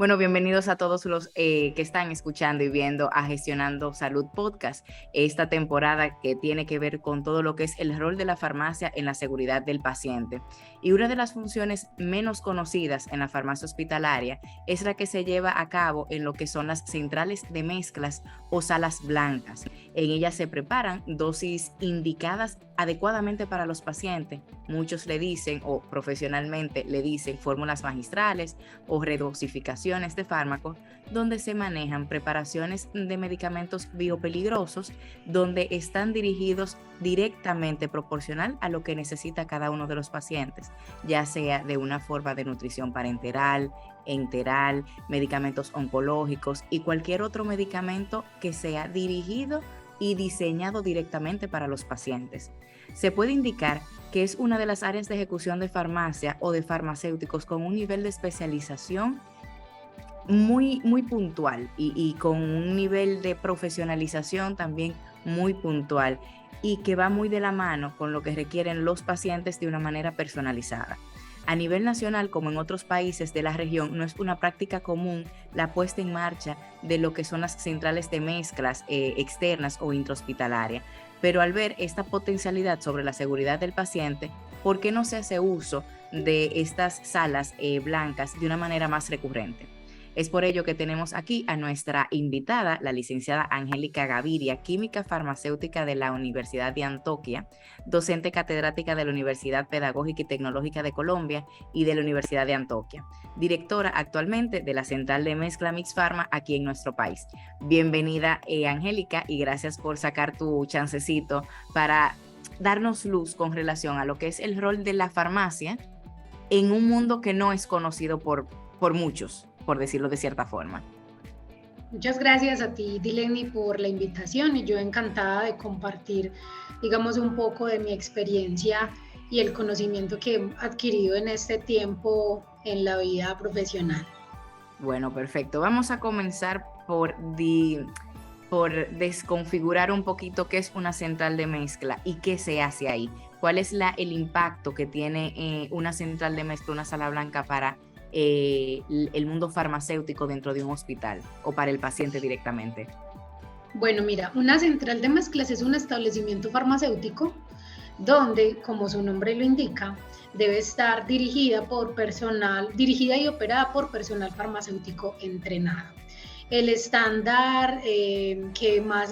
Bueno, bienvenidos a todos los que están escuchando y viendo a Gestionando Salud Podcast, esta temporada que tiene que ver con todo lo que es el rol de la farmacia en la seguridad del paciente. Y una de las funciones menos conocidas en la farmacia hospitalaria es la que se lleva a cabo en lo que son las centrales de mezclas o salas blancas. En ellas se preparan dosis indicadas adecuadamente para los pacientes. Muchos le dicen, o profesionalmente le dicen, fórmulas magistrales o redosificaciones de fármacos, donde se manejan preparaciones de medicamentos biopeligrosos, donde están dirigidos directamente proporcional a lo que necesita cada uno de los pacientes, ya sea de una forma de nutrición parenteral, enteral, medicamentos oncológicos y cualquier otro medicamento que sea dirigido y diseñado directamente para los pacientes. Se puede indicar que es una de las áreas de ejecución de farmacia o de farmacéuticos con un nivel de especialización muy puntual y con un nivel de profesionalización también muy puntual y que va muy de la mano con lo que requieren los pacientes de una manera personalizada. A nivel nacional, como en otros países de la región, no es una práctica común la puesta en marcha de lo que son las centrales de mezclas externas o intrahospitalarias. Pero al ver esta potencialidad sobre la seguridad del paciente, ¿por qué no se hace uso de estas salas blancas de una manera más recurrente? Es por ello que tenemos aquí a nuestra invitada, la licenciada Angélica Gaviria, química farmacéutica de la Universidad de Antioquia, docente catedrática de la Universidad Pedagógica y Tecnológica de Colombia y de la Universidad de Antioquia, directora actualmente de la Central de Mezcla Mix Pharma aquí en nuestro país. Bienvenida, Angélica, y gracias por sacar tu chancecito para darnos luz con relación a lo que es el rol de la farmacia en un mundo que no es conocido por muchos, por decirlo de cierta forma. Muchas gracias a ti, Dileni, por la invitación, y yo encantada de compartir, digamos, un poco de mi experiencia y el conocimiento que he adquirido en este tiempo en la vida profesional. Bueno, perfecto. Vamos a comenzar por desconfigurar un poquito qué es una central de mezcla y qué se hace ahí. ¿Cuál es el impacto que tiene una central de mezcla, una sala blanca para el mundo farmacéutico dentro de un hospital o para el paciente directamente? Bueno, mira, una central de mezclas es un establecimiento farmacéutico donde, como su nombre lo indica, debe estar dirigida y operada por personal farmacéutico entrenado. El estándar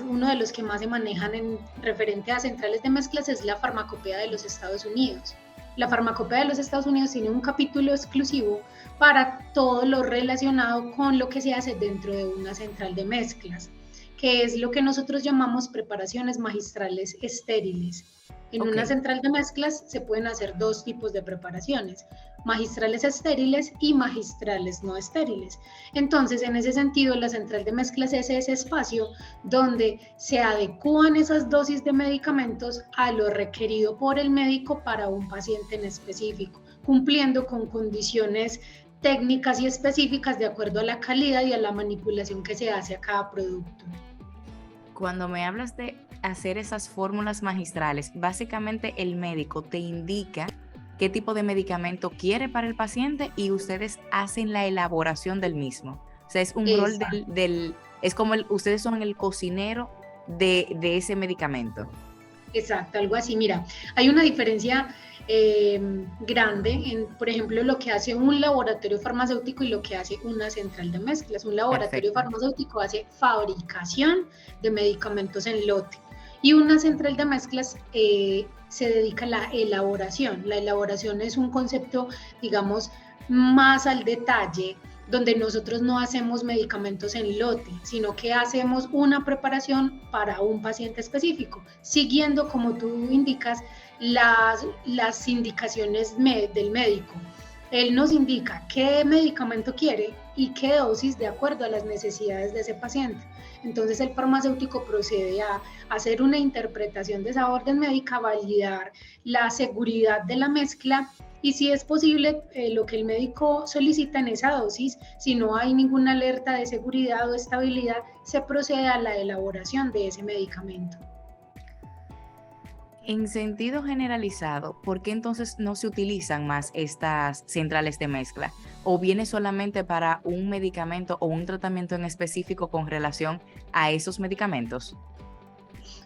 uno de los que más se manejan en referente a centrales de mezclas es la farmacopea de los Estados Unidos. La farmacopea de los Estados Unidos tiene un capítulo exclusivo para todo lo relacionado con lo que se hace dentro de una central de mezclas, que es lo que nosotros llamamos preparaciones magistrales estériles. En una central de mezclas se pueden hacer dos tipos de preparaciones, magistrales estériles y magistrales no estériles. Entonces, en ese sentido, la central de mezclas es ese espacio donde se adecúan esas dosis de medicamentos a lo requerido por el médico para un paciente en específico, cumpliendo con condiciones técnicas y específicas de acuerdo a la calidad y a la manipulación que se hace a cada producto. Cuando me hablas de hacer esas fórmulas magistrales, básicamente el médico te indica qué tipo de medicamento quiere para el paciente y ustedes hacen la elaboración del mismo. O sea, es un rol es como ustedes son el cocinero de ese medicamento. Exacto, algo así. Mira, hay una diferencia grande en, por ejemplo, lo que hace un laboratorio farmacéutico y lo que hace una central de mezclas. Un laboratorio farmacéutico hace fabricación de medicamentos en lote y una central de mezclas se dedica a la elaboración. La elaboración es un concepto, digamos, más al detalle, donde nosotros no hacemos medicamentos en lote, sino que hacemos una preparación para un paciente específico, siguiendo, como tú indicas, las indicaciones del médico. Él nos indica qué medicamento quiere y qué dosis de acuerdo a las necesidades de ese paciente. Entonces el farmacéutico procede a hacer una interpretación de esa orden médica, validar la seguridad de la mezcla y si es posible lo que el médico solicita en esa dosis, si no hay ninguna alerta de seguridad o estabilidad, se procede a la elaboración de ese medicamento. En sentido generalizado, ¿por qué entonces no se utilizan más estas centrales de mezcla? ¿O viene solamente para un medicamento o un tratamiento en específico con relación a esos medicamentos?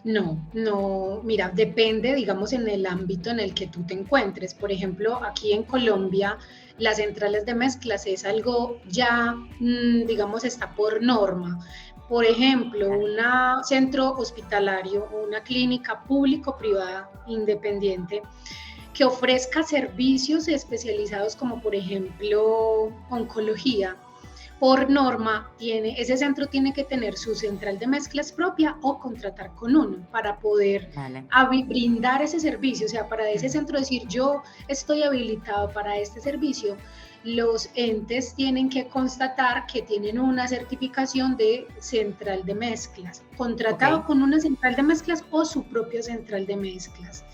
No, no, mira, depende, digamos, en el ámbito en el que tú te encuentres. Por ejemplo, aquí en Colombia, las centrales de mezclas es algo ya, digamos, está por norma. Por ejemplo, un centro hospitalario o una clínica público-privada independiente que ofrezca servicios especializados como, por ejemplo, oncología por norma, ese centro tiene que tener su central de mezclas propia o contratar con uno para poder Vale. brindar ese servicio. O sea, para ese centro decir yo estoy habilitado para este servicio, los entes tienen que constatar que tienen una certificación de central de mezclas, contratado con una central de mezclas o su propia central de mezclas.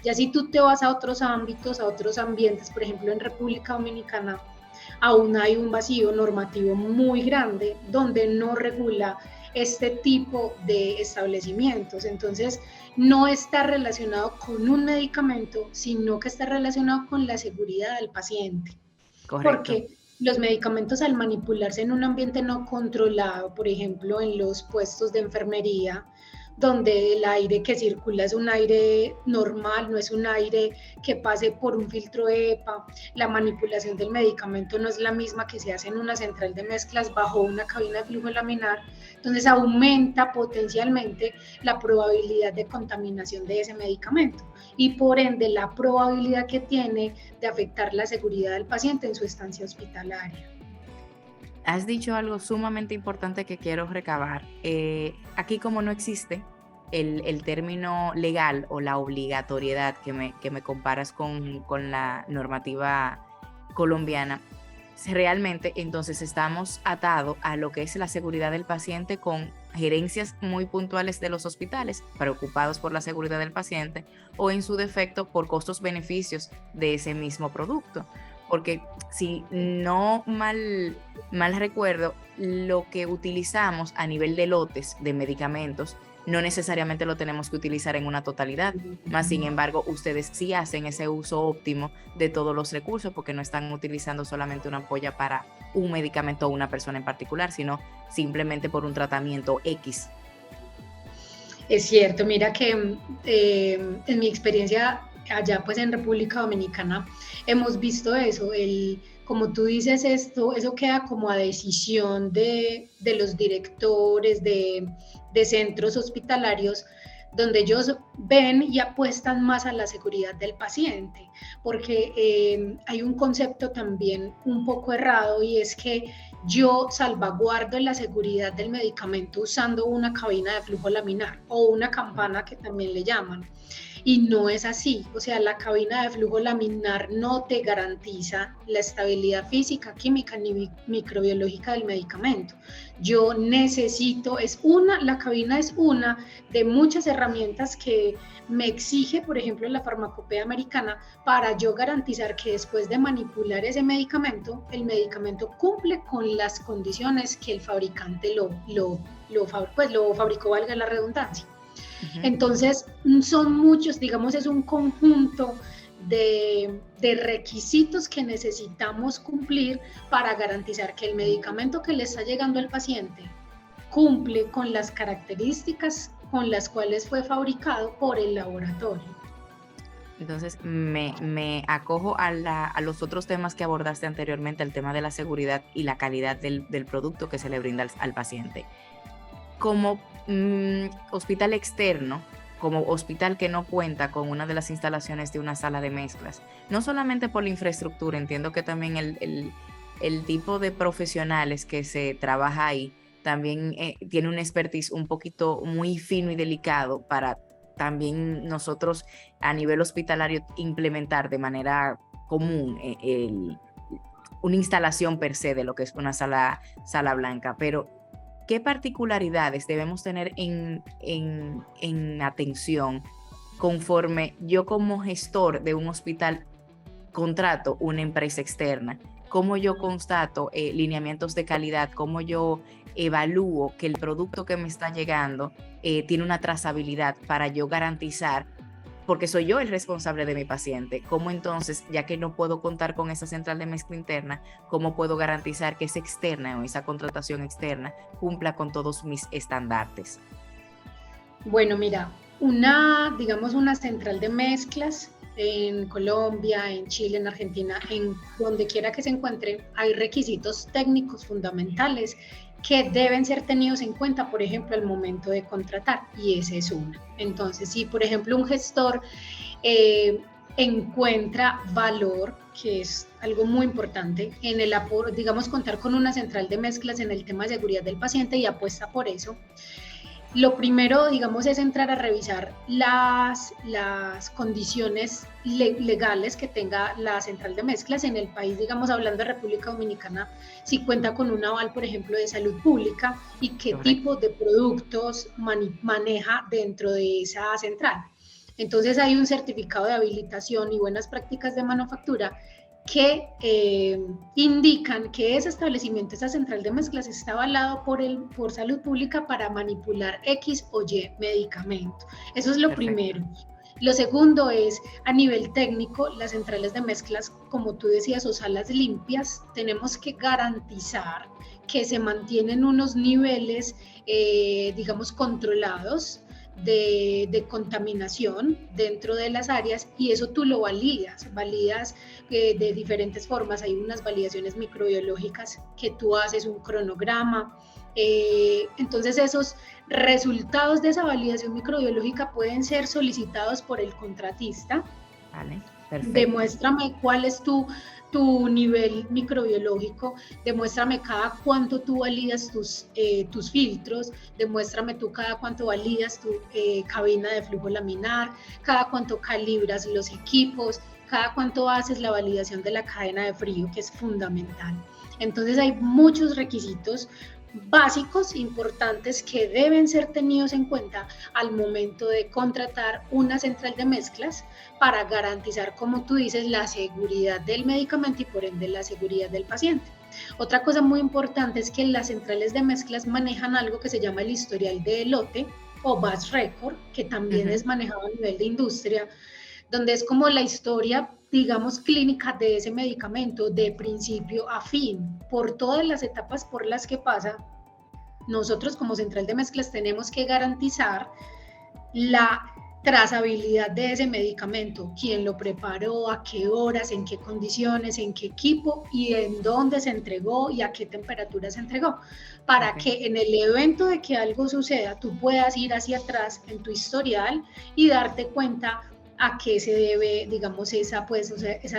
Ya si tú te vas a otros ámbitos, a otros ambientes, por ejemplo en República Dominicana, aún hay un vacío normativo muy grande donde no regula este tipo de establecimientos. Entonces, no está relacionado con un medicamento, sino que está relacionado con la seguridad del paciente. Correcto. Porque los medicamentos al manipularse en un ambiente no controlado, por ejemplo, en los puestos de enfermería, donde el aire que circula es un aire normal, no es un aire que pase por un filtro EPA. La manipulación del medicamento no es la misma que se hace en una central de mezclas bajo una cabina de flujo laminar, entonces aumenta potencialmente la probabilidad de contaminación de ese medicamento y por ende la probabilidad que tiene de afectar la seguridad del paciente en su estancia hospitalaria. Has dicho algo sumamente importante que quiero recabar. Aquí como no existe el término legal o la obligatoriedad que me comparas con la normativa colombiana, realmente entonces estamos atados a lo que es la seguridad del paciente con gerencias muy puntuales de los hospitales, preocupados por la seguridad del paciente o en su defecto por costos-beneficios de ese mismo producto. Porque si no mal recuerdo, lo que utilizamos a nivel de lotes de medicamentos no necesariamente lo tenemos que utilizar en una totalidad, más sin embargo ustedes sí hacen ese uso óptimo de todos los recursos porque no están utilizando solamente una ampolla para un medicamento o una persona en particular, sino simplemente por un tratamiento X. Es cierto, mira que en mi experiencia allá pues en República Dominicana hemos visto eso, como tú dices eso queda como a decisión de los directores de centros hospitalarios donde ellos ven y apuestan más a la seguridad del paciente, porque hay un concepto también un poco errado y es que yo salvaguardo la seguridad del medicamento usando una cabina de flujo laminar o una campana que también le llaman. Y no es así, o sea, la cabina de flujo laminar no te garantiza la estabilidad física, química ni microbiológica del medicamento. Yo necesito, la cabina es una de muchas herramientas que me exige, por ejemplo, la farmacopea americana para yo garantizar que después de manipular ese medicamento, el medicamento cumple con las condiciones que el fabricante lo fabricó, valga la redundancia. Entonces, son muchos, digamos, es un conjunto de requisitos que necesitamos cumplir para garantizar que el medicamento que le está llegando al paciente cumple con las características con las cuales fue fabricado por el laboratorio. Entonces, me acojo a los otros temas que abordaste anteriormente, el tema de la seguridad y la calidad del producto que se le brinda al paciente. Como hospital externo, como hospital que no cuenta con una de las instalaciones de una sala de mezclas, no solamente por la infraestructura, entiendo que también el tipo de profesionales que se trabaja ahí también tiene un expertise un poquito muy fino y delicado para también nosotros a nivel hospitalario implementar de manera común una instalación per se de lo que es una sala blanca, pero ¿qué particularidades debemos tener en atención conforme yo como gestor de un hospital contrato una empresa externa? ¿Cómo yo constato lineamientos de calidad? ¿Cómo yo evalúo que el producto que me está llegando tiene una trazabilidad para yo garantizar porque soy yo el responsable de mi paciente. ¿Cómo entonces, ya que no puedo contar con esa central de mezcla interna, cómo puedo garantizar que esa externa o esa contratación externa cumpla con todos mis estandartes? Bueno, mira, digamos una central de mezclas en Colombia, en Chile, en Argentina, en donde quiera que se encuentre, hay requisitos técnicos fundamentales que deben ser tenidos en cuenta, por ejemplo, al momento de contratar, y ese es uno. Entonces, si por ejemplo un gestor encuentra valor, que es algo muy importante, en el apoyo, digamos, contar con una central de mezclas en el tema de seguridad del paciente y apuesta por eso, lo primero, digamos, es entrar a revisar las condiciones legales que tenga la central de mezclas en el país, digamos, hablando de República Dominicana, si cuenta con un aval, por ejemplo, de salud pública y qué tipo de productos maneja dentro de esa central. Entonces hay un certificado de habilitación y buenas prácticas de manufactura que indican que ese establecimiento, esa central de mezclas, está avalado por salud pública para manipular X o Y medicamento. Eso es lo primero. Lo segundo es, a nivel técnico, las centrales de mezclas, como tú decías, o salas limpias, tenemos que garantizar que se mantienen unos niveles, digamos, controlados de contaminación dentro de las áreas, y eso tú lo validas de diferentes formas. Hay unas validaciones microbiológicas que tú haces un cronograma, entonces esos resultados de esa validación microbiológica pueden ser solicitados por el contratista. Vale, perfecto. Demuéstrame cuál es tu nivel microbiológico, demuéstrame cada cuánto tú validas tus filtros, demuéstrame tú cada cuánto validas tu cabina de flujo laminar, cada cuánto calibras los equipos, cada cuánto haces la validación de la cadena de frío, que es fundamental. Entonces hay muchos requisitos básicos importantes que deben ser tenidos en cuenta al momento de contratar una central de mezclas para garantizar, como tú dices, la seguridad del medicamento y por ende la seguridad del paciente. Otra cosa muy importante es que las centrales de mezclas manejan algo que se llama el historial de lote o batch record, que también es manejado a nivel de industria, donde es como la historia, digamos, clínica de ese medicamento de principio a fin, por todas las etapas por las que pasa. Nosotros como central de mezclas tenemos que garantizar la trazabilidad de ese medicamento, quién lo preparó, a qué horas, en qué condiciones, en qué equipo y en dónde se entregó y a qué temperatura se entregó, para que en el evento de que algo suceda tú puedas ir hacia atrás en tu historial y darte cuenta a qué se debe, digamos, esa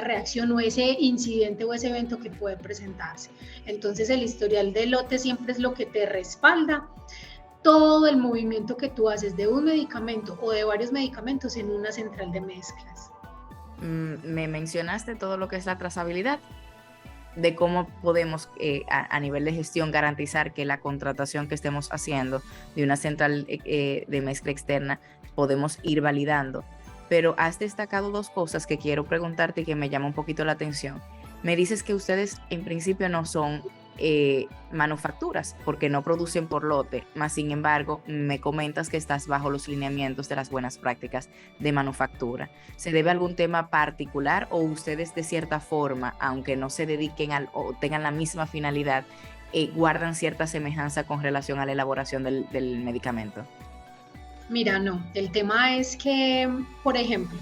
reacción o ese incidente o ese evento que puede presentarse. Entonces el historial de lote siempre es lo que te respalda todo el movimiento que tú haces de un medicamento o de varios medicamentos en una central de mezclas. Me mencionaste todo lo que es la trazabilidad, de cómo podemos a nivel de gestión garantizar que la contratación que estemos haciendo de una central de mezcla externa podemos ir validando. Pero has destacado dos cosas que quiero preguntarte y que me llama un poquito la atención. Me dices que ustedes en principio no son manufacturas porque no producen por lote, más sin embargo me comentas que estás bajo los lineamientos de las buenas prácticas de manufactura. ¿Se debe a algún tema particular o ustedes de cierta forma, aunque no se dediquen o tengan la misma finalidad, guardan cierta semejanza con relación a la elaboración del medicamento? Mira, no, el tema es que, por ejemplo,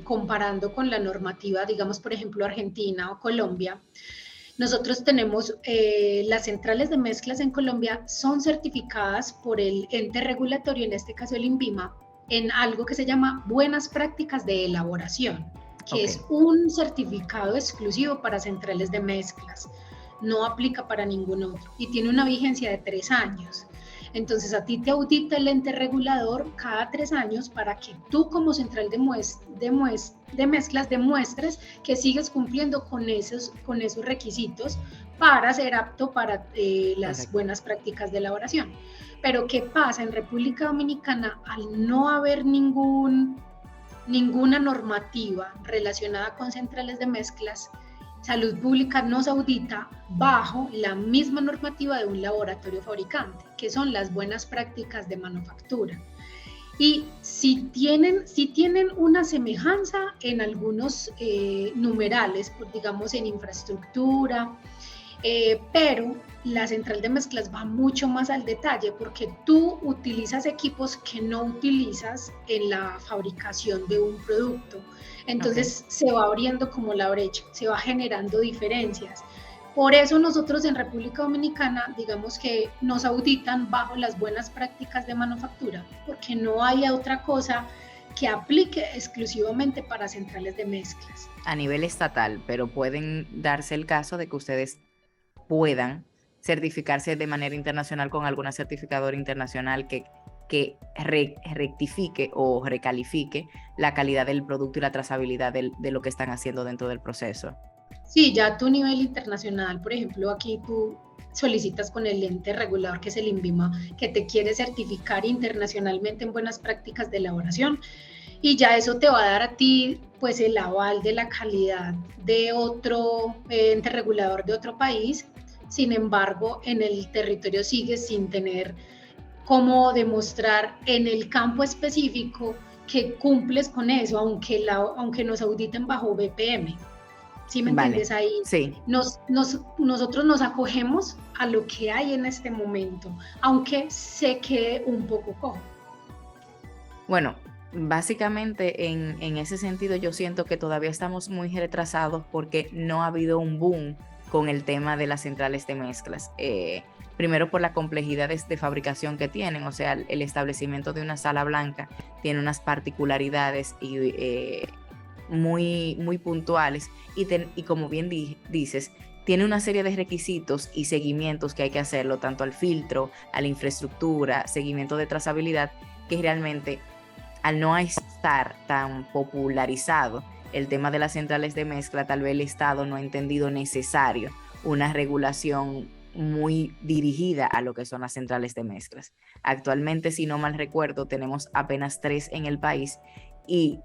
comparando con la normativa, digamos, por ejemplo, Argentina o Colombia, nosotros tenemos las centrales de mezclas en Colombia son certificadas por el ente regulatorio, en este caso el INVIMA, en algo que se llama buenas prácticas de elaboración, que es un certificado exclusivo para centrales de mezclas, no aplica para ningún otro y tiene una vigencia de 3 años. Entonces a ti te audita el ente regulador cada 3 años para que tú como central de mezclas demuestres que sigues cumpliendo con esos requisitos para ser apto para las buenas prácticas de elaboración. Pero ¿qué pasa? En República Dominicana, al no haber ninguna normativa relacionada con centrales de mezclas, Salud Pública nos audita bajo la misma normativa de un laboratorio fabricante, que son las buenas prácticas de manufactura. Y si tienen una semejanza en algunos numerales, pues, digamos en infraestructura, pero la central de mezclas va mucho más al detalle porque tú utilizas equipos que no utilizas en la fabricación de un producto. Entonces se va abriendo como la brecha, se va generando diferencias. Por eso nosotros en República Dominicana, digamos que nos auditan bajo las buenas prácticas de manufactura, porque no hay otra cosa que aplique exclusivamente para centrales de mezclas. A nivel estatal, pero pueden darse el caso de que ustedes puedan certificarse de manera internacional con alguna certificadora internacional que rectifique o recalifique la calidad del producto y la trazabilidad de lo que están haciendo dentro del proceso. Sí, ya a tu nivel internacional, por ejemplo, aquí tú solicitas con el ente regulador que es el INVIMA, que te quiere certificar internacionalmente en buenas prácticas de elaboración, y ya eso te va a dar a ti pues el aval de la calidad de otro ente regulador de otro país. Sin embargo, en el territorio sigues sin tener cómo demostrar en el campo específico que cumples con eso, aunque nos auditen bajo BPM. ¿Sí me entiendes? Vale. Ahí Sí. nosotros nos acogemos a lo que hay en este momento, aunque se quede un poco cojo. Bueno, básicamente en ese sentido yo siento que todavía estamos muy retrasados porque no ha habido un boom con el tema de las centrales de mezclas. Primero por las complejidades de fabricación que tienen, o sea, el establecimiento de una sala blanca tiene unas particularidades muy puntuales y como bien dices, tiene una serie de requisitos y seguimientos que hay que hacerlo, tanto al filtro, a la infraestructura, seguimiento de trazabilidad, que realmente al no estar tan popularizado el tema de las centrales de mezcla, tal vez el Estado no ha entendido necesario una regulación muy dirigida a lo que son las centrales de mezclas. Actualmente, si no mal recuerdo, tenemos apenas 3 en el país y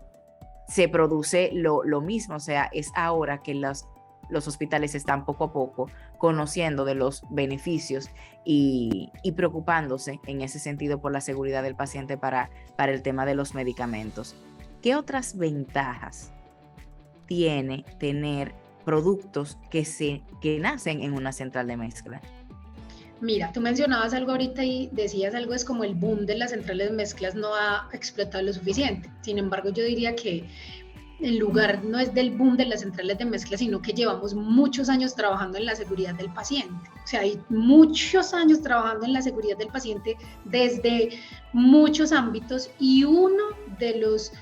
se produce lo mismo, o sea, es ahora que los hospitales están poco a poco conociendo de los beneficios y preocupándose en ese sentido por la seguridad del paciente para el tema de los medicamentos. ¿Qué otras ventajas tiene tener productos que nacen en una central de mezcla? Mira, tú mencionabas algo ahorita y decías algo, es como el boom de las centrales de mezclas no ha explotado lo suficiente. Sin embargo, yo diría que el lugar no es del boom de las centrales de mezcla, sino que llevamos muchos años trabajando en la seguridad del paciente. O sea, hay muchos años trabajando en la seguridad del paciente desde muchos ámbitos, y uno de los,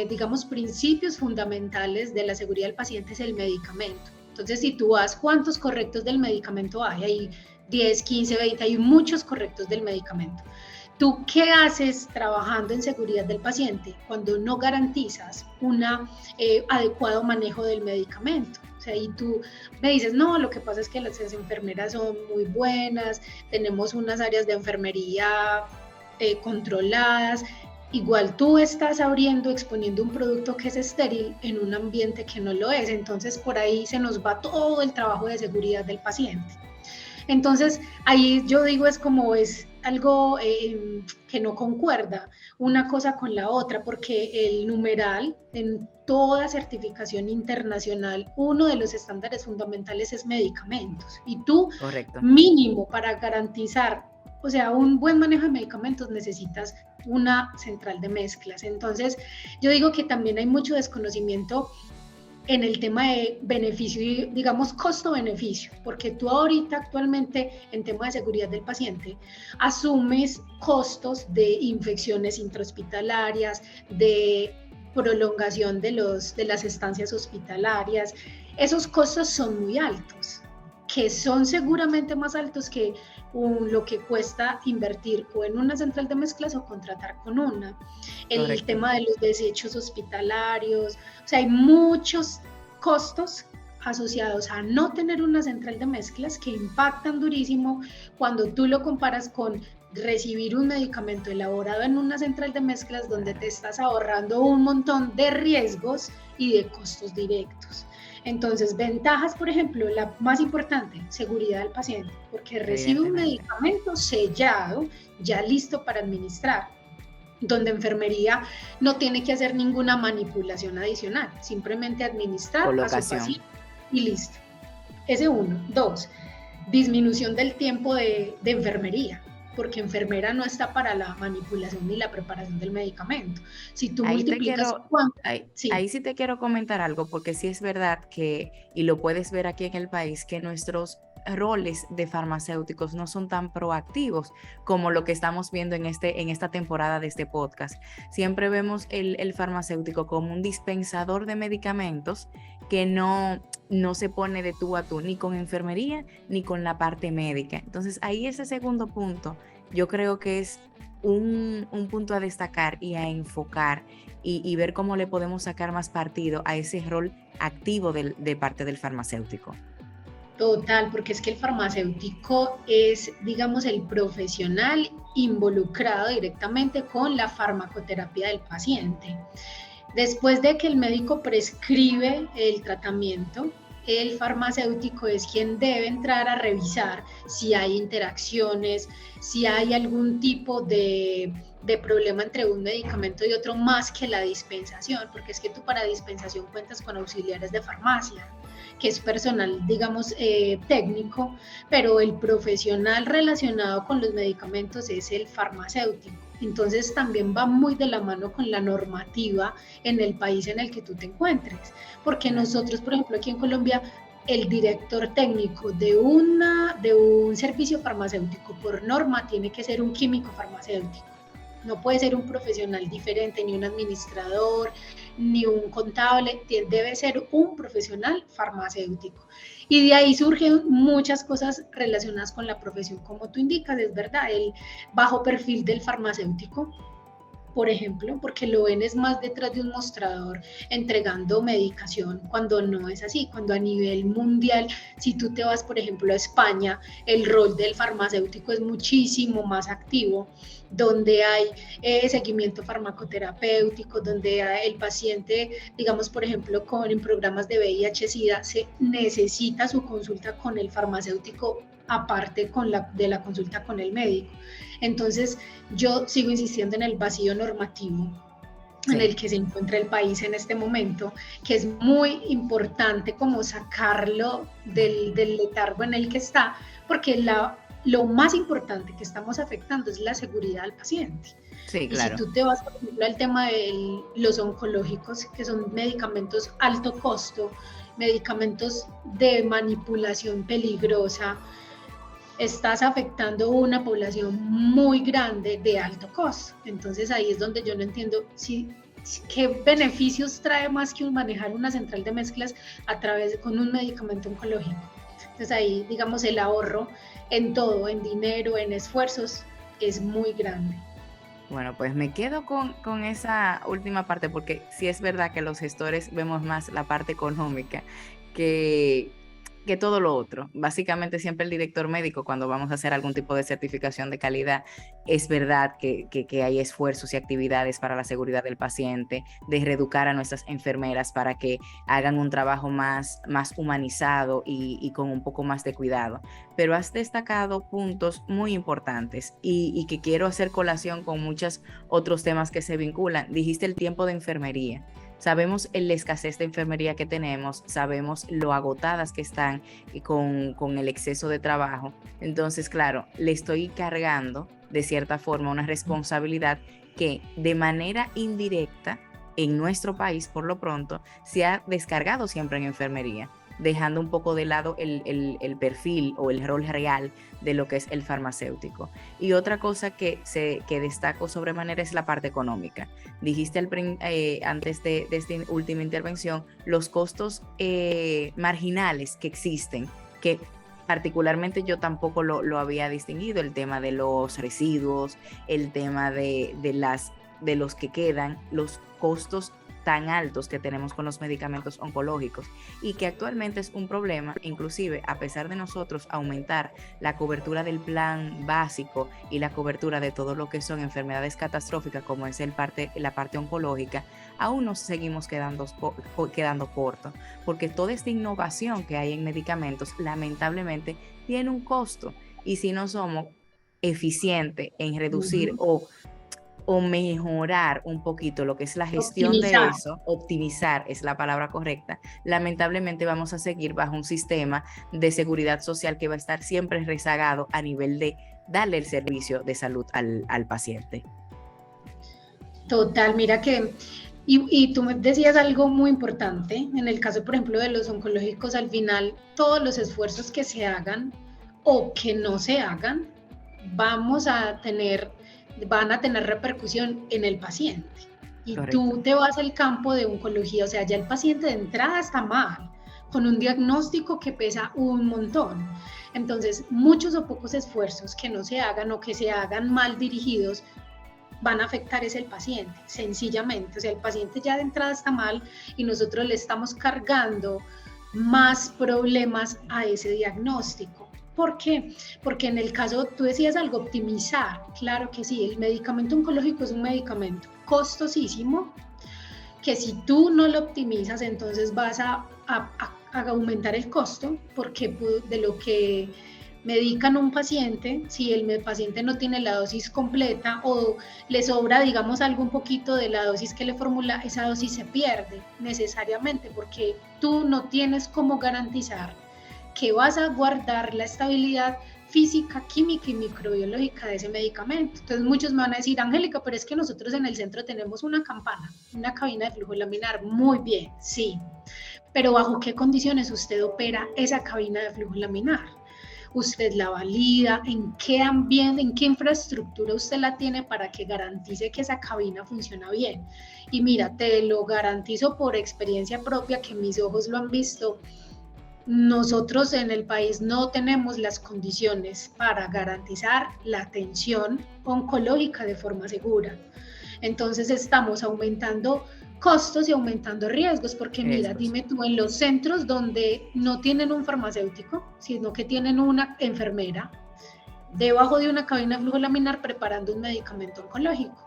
digamos, principios fundamentales de la seguridad del paciente es el medicamento. Entonces, si tú vas, ¿cuántos correctos del medicamento hay? Hay 10, 15, 20, hay muchos correctos del medicamento. ¿Tú qué haces trabajando en seguridad del paciente cuando no garantizas un adecuado manejo del medicamento? O sea, y tú me dices, no, lo que pasa es que las enfermeras son muy buenas, tenemos unas áreas de enfermería controladas. Igual tú estás exponiendo un producto que es estéril en un ambiente que no lo es. Entonces, por ahí se nos va todo el trabajo de seguridad del paciente. Entonces, ahí yo digo, es algo que no concuerda una cosa con la otra, porque el numeral en toda certificación internacional, uno de los estándares fundamentales es medicamentos. Y tú, Correcto. mínimo para garantizar, o sea, un buen manejo de medicamentos, necesitas una central de mezclas. Entonces, yo digo que también hay mucho desconocimiento en el tema de beneficio y, digamos, costo-beneficio, porque tú ahorita actualmente en tema de seguridad del paciente asumes costos de infecciones intrahospitalarias, de prolongación de las estancias hospitalarias. Esos costos son muy altos, que son seguramente más altos que lo que cuesta invertir o en una central de mezclas o contratar con una. El Correcto. tema de los desechos hospitalarios, o sea, hay muchos costos asociados a no tener una central de mezclas que impactan durísimo cuando tú lo comparas con recibir un medicamento elaborado en una central de mezclas, donde te estás ahorrando un montón de riesgos y de costos directos. Entonces, ventajas, por ejemplo, la más importante, seguridad del paciente, porque recibe un medicamento sellado, ya listo para administrar. donde enfermería no tiene que hacer ninguna manipulación adicional, simplemente administrar a su paciente y listo. Ese 1. 2, disminución del tiempo de enfermería, porque enfermera no está para la manipulación ni la preparación del medicamento. Si tú multiplicas... Ahí sí te quiero comentar algo, porque sí es verdad que, y lo puedes ver aquí en el país, que nuestros roles de farmacéuticos no son tan proactivos como lo que estamos viendo en esta temporada de este podcast. Siempre vemos el farmacéutico como un dispensador de medicamentos que no se pone de tú a tú ni con enfermería ni con la parte médica. Entonces ahí ese segundo punto yo creo que es un punto a destacar y a enfocar y ver cómo le podemos sacar más partido a ese rol activo de parte del farmacéutico. Total, porque es que el farmacéutico es, digamos, el profesional involucrado directamente con la farmacoterapia del paciente. Después de que el médico prescribe el tratamiento, el farmacéutico es quien debe entrar a revisar si hay interacciones, si hay algún tipo de problema entre un medicamento y otro, más que la dispensación, porque es que tú para dispensación cuentas con auxiliares de farmacia, que es personal, digamos, técnico, pero el profesional relacionado con los medicamentos es el farmacéutico. Entonces también va muy de la mano con la normativa en el país en el que tú te encuentres, porque nosotros, por ejemplo, aquí en Colombia, el director técnico de un servicio farmacéutico por norma tiene que ser un químico farmacéutico. No puede ser un profesional diferente, ni un administrador, ni un contable, debe ser un profesional farmacéutico. Y de ahí surgen muchas cosas relacionadas con la profesión, como tú indicas, es verdad, el bajo perfil del farmacéutico, por ejemplo, porque lo ven es más detrás de un mostrador entregando medicación, cuando no es así, cuando a nivel mundial, si tú te vas, por ejemplo, a España, el rol del farmacéutico es muchísimo más activo, donde hay seguimiento farmacoterapéutico, donde el paciente, digamos, por ejemplo, en programas de VIH-Sida, se necesita su consulta con el farmacéutico aparte de la consulta con el médico. Entonces, yo sigo insistiendo en el vacío normativo en el que se encuentra el país en este momento, que es muy importante como sacarlo del letargo en el que está, porque lo más importante que estamos afectando es la seguridad del paciente. Sí, claro. Y si tú te vas, por ejemplo, al tema de los oncológicos, que son medicamentos alto costo, medicamentos de manipulación peligrosa, estás afectando una población muy grande de alto costo. Entonces ahí es donde yo no entiendo qué beneficios trae más que manejar una central de mezclas con un medicamento oncológico. Entonces ahí, digamos, el ahorro en todo, en dinero, en esfuerzos, es muy grande. Bueno, pues me quedo con esa última parte, porque sí es verdad que los gestores vemos más la parte económica que todo lo otro. Básicamente siempre el director médico, cuando vamos a hacer algún tipo de certificación de calidad, es verdad que hay esfuerzos y actividades para la seguridad del paciente, de reeducar a nuestras enfermeras para que hagan un trabajo más humanizado y con un poco más de cuidado. Pero has destacado puntos muy importantes y que quiero hacer colación con muchos otros temas que se vinculan. Dijiste el tiempo de enfermería. Sabemos la escasez de enfermería que tenemos, sabemos lo agotadas que están con el exceso de trabajo. Entonces, claro, le estoy cargando de cierta forma una responsabilidad que de manera indirecta en nuestro país, por lo pronto, se ha descargado siempre en enfermería, dejando un poco de lado el perfil o el rol real de lo que es el farmacéutico. Y otra cosa que destaco sobremanera es la parte económica. Dijiste antes de esta última intervención los costos marginales que existen, que particularmente yo tampoco lo había distinguido, el tema de los residuos, el tema de los que quedan, los costos tan altos que tenemos con los medicamentos oncológicos y que actualmente es un problema. Inclusive, a pesar de nosotros aumentar la cobertura del plan básico y la cobertura de todo lo que son enfermedades catastróficas como es la parte oncológica, aún nos seguimos quedando cortos, porque toda esta innovación que hay en medicamentos lamentablemente tiene un costo, y si no somos eficientes en reducir o o mejorar un poquito lo que es la gestión Optimizar. de eso, optimizar es la palabra correcta, lamentablemente vamos a seguir bajo un sistema de seguridad social que va a estar siempre rezagado a nivel de darle el servicio de salud al paciente. Total, mira que, y tú me decías algo muy importante, en el caso, por ejemplo, de los oncológicos, al final, todos los esfuerzos que se hagan o que no se hagan, van a tener repercusión en el paciente. Y Correcto. tú te vas al campo de oncología, o sea, ya el paciente de entrada está mal, con un diagnóstico que pesa un montón. Entonces, muchos o pocos esfuerzos que no se hagan o que se hagan mal dirigidos van a afectar es el paciente, sencillamente. O sea, el paciente ya de entrada está mal y nosotros le estamos cargando más problemas a ese diagnóstico. ¿Por qué? Porque en el caso, tú decías algo, optimizar, claro que sí, el medicamento oncológico es un medicamento costosísimo, que si tú no lo optimizas, entonces vas a aumentar el costo, porque de lo que medican a un paciente, si el paciente no tiene la dosis completa o le sobra, digamos, algo un poquito de la dosis que le formula, esa dosis se pierde necesariamente, porque tú no tienes cómo garantizar que vas a guardar la estabilidad física, química y microbiológica de ese medicamento. Entonces muchos me van a decir, Angélica, pero es que nosotros en el centro tenemos una campana, una cabina de flujo laminar. Muy bien, sí, pero ¿bajo qué condiciones usted opera esa cabina de flujo laminar? Usted la valida, en qué ambiente, en qué infraestructura usted la tiene para que garantice que esa cabina funciona bien. Y mira, te lo garantizo por experiencia propia, que mis ojos lo han visto. Nosotros en el país no tenemos las condiciones para garantizar la atención oncológica de forma segura. Entonces estamos aumentando costos y aumentando riesgos, porque mira, dime tú, en los centros donde no tienen un farmacéutico, sino que tienen una enfermera debajo de una cabina de flujo laminar preparando un medicamento oncológico,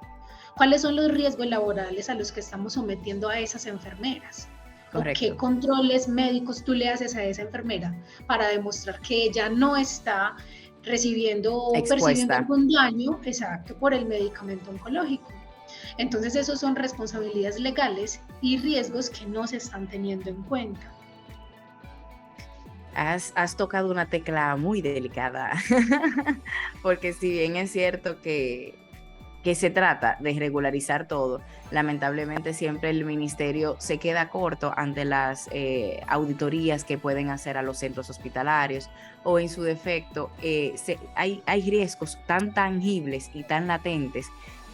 ¿cuáles son los riesgos laborales a los que estamos sometiendo a esas enfermeras? Correcto. ¿O qué controles médicos tú le haces a esa enfermera para demostrar que ella no está recibiendo o percibiendo algún daño, exacto, por el medicamento oncológico? Entonces, esos son responsabilidades legales y riesgos que no se están teniendo en cuenta. Has tocado una tecla muy delicada, porque si bien es cierto que se trata de regularizar todo, lamentablemente siempre el ministerio se queda corto ante las auditorías que pueden hacer a los centros hospitalarios, o en su defecto hay riesgos tan tangibles y tan latentes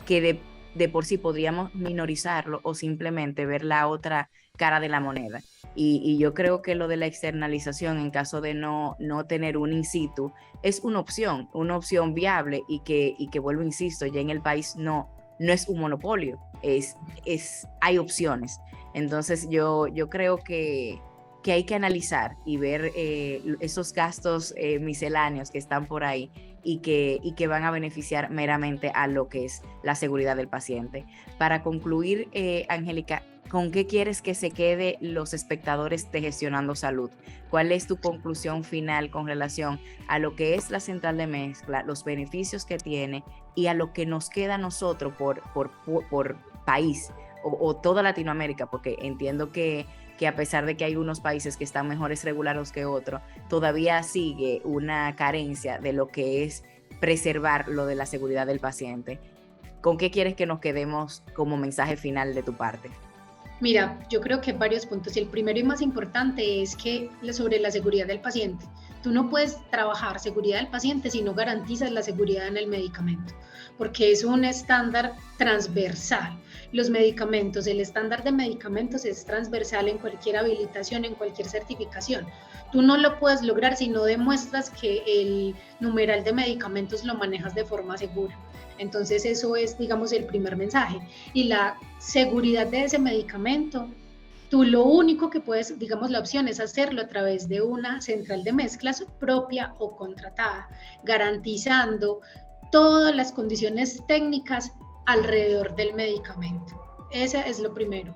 que de por sí podríamos minorizarlo o simplemente ver la otra cara de la moneda. Y yo creo que lo de la externalización, en caso de no tener un in situ, es una opción viable y que vuelvo, insisto, ya en el país no es un monopolio, hay opciones. Entonces yo creo que hay que analizar y ver esos gastos misceláneos que están por ahí y que van a beneficiar meramente a lo que es la seguridad del paciente. Para concluir, Angélica, ¿con qué quieres que se quede los espectadores de Gestionando Salud? ¿Cuál es tu conclusión final con relación a lo que es la central de mezcla, los beneficios que tiene y a lo que nos queda a nosotros por país o toda Latinoamérica? Porque entiendo que a pesar de que hay unos países que están mejores regulados que otros, todavía sigue una carencia de lo que es preservar lo de la seguridad del paciente. ¿Con qué quieres que nos quedemos como mensaje final de tu parte? Mira, yo creo que hay varios puntos, y el primero y más importante es que sobre la seguridad del paciente. Tú no puedes trabajar seguridad del paciente si no garantizas la seguridad en el medicamento, porque es un estándar transversal. Los medicamentos, el estándar de medicamentos es transversal en cualquier habilitación, en cualquier certificación. Tú no lo puedes lograr si no demuestras que el numeral de medicamentos lo manejas de forma segura. Entonces eso es, digamos, el primer mensaje. Y la seguridad de ese medicamento, tú lo único que puedes, digamos, la opción es hacerlo a través de una central de mezclas propia o contratada, garantizando todas las condiciones técnicas alrededor del medicamento. Ese es lo primero.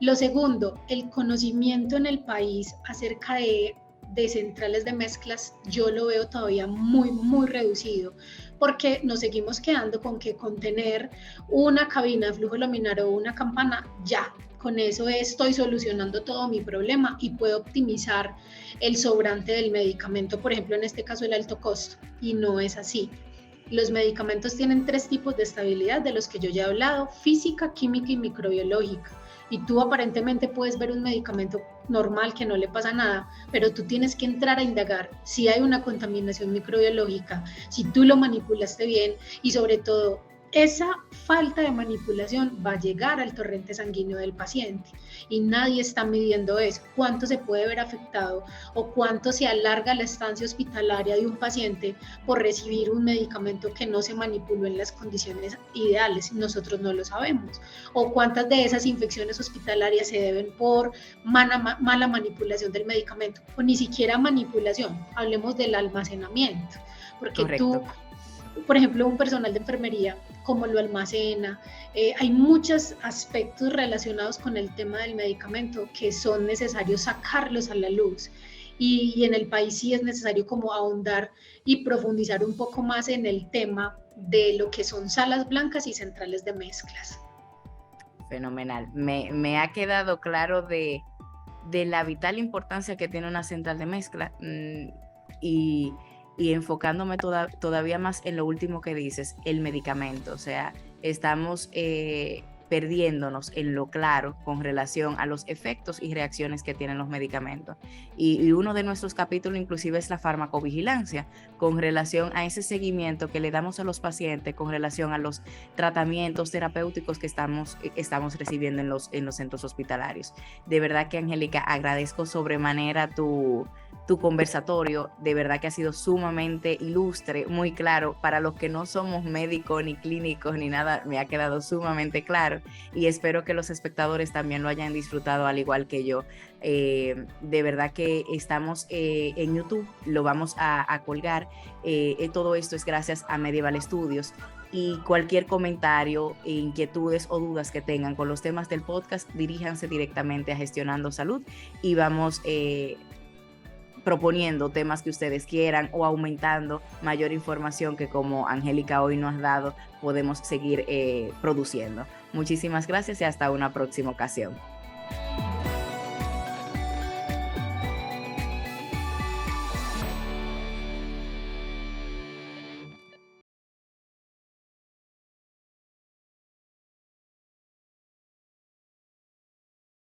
Lo segundo, el conocimiento en el país acerca de de centrales de mezclas, yo lo veo todavía muy, muy reducido, porque nos seguimos quedando con que con tener una cabina de flujo laminar o una campana, ya, con eso estoy solucionando todo mi problema y puedo optimizar el sobrante del medicamento, por ejemplo, en este caso el alto costo, y no es así. Los medicamentos tienen 3 tipos de estabilidad de los que yo ya he hablado: física, química y microbiológica. Y tú aparentemente puedes ver un medicamento normal que no le pasa nada, pero tú tienes que entrar a indagar si hay una contaminación microbiológica, si tú lo manipulaste bien, y sobre todo esa falta de manipulación va a llegar al torrente sanguíneo del paciente y nadie está midiendo eso, cuánto se puede ver afectado o cuánto se alarga la estancia hospitalaria de un paciente por recibir un medicamento que no se manipuló en las condiciones ideales. Nosotros no lo sabemos. O cuántas de esas infecciones hospitalarias se deben por mala manipulación del medicamento, o ni siquiera manipulación, hablemos del almacenamiento, porque Correcto. tú, por ejemplo, un personal de enfermería, cómo lo almacena. Hay muchos aspectos relacionados con el tema del medicamento que son necesarios sacarlos a la luz. Y en el país sí es necesario como ahondar y profundizar un poco más en el tema de lo que son salas blancas y centrales de mezclas. Fenomenal. Me ha quedado claro de la vital importancia que tiene una central de mezcla, y enfocándome todavía más en lo último que dices, el medicamento. O sea, estamos perdiéndonos en lo claro con relación a los efectos y reacciones que tienen los medicamentos. Y uno de nuestros capítulos inclusive es la farmacovigilancia, con relación a ese seguimiento que le damos a los pacientes con relación a los tratamientos terapéuticos que estamos recibiendo en los centros hospitalarios. De verdad que, Angélica, agradezco sobremanera tu conversatorio. De verdad que ha sido sumamente ilustre, muy claro. Para los que no somos médicos ni clínicos ni nada, me ha quedado sumamente claro, y espero que los espectadores también lo hayan disfrutado al igual que yo. De verdad que estamos en YouTube, lo vamos a colgar. Todo esto es gracias a Medieval Studios. Y cualquier comentario, inquietudes o dudas que tengan con los temas del podcast, diríjanse directamente a Gestionando Salud y vamos proponiendo temas que ustedes quieran o aumentando mayor información que, como Angélica hoy nos ha dado, podemos seguir produciendo. Muchísimas gracias y hasta una próxima ocasión.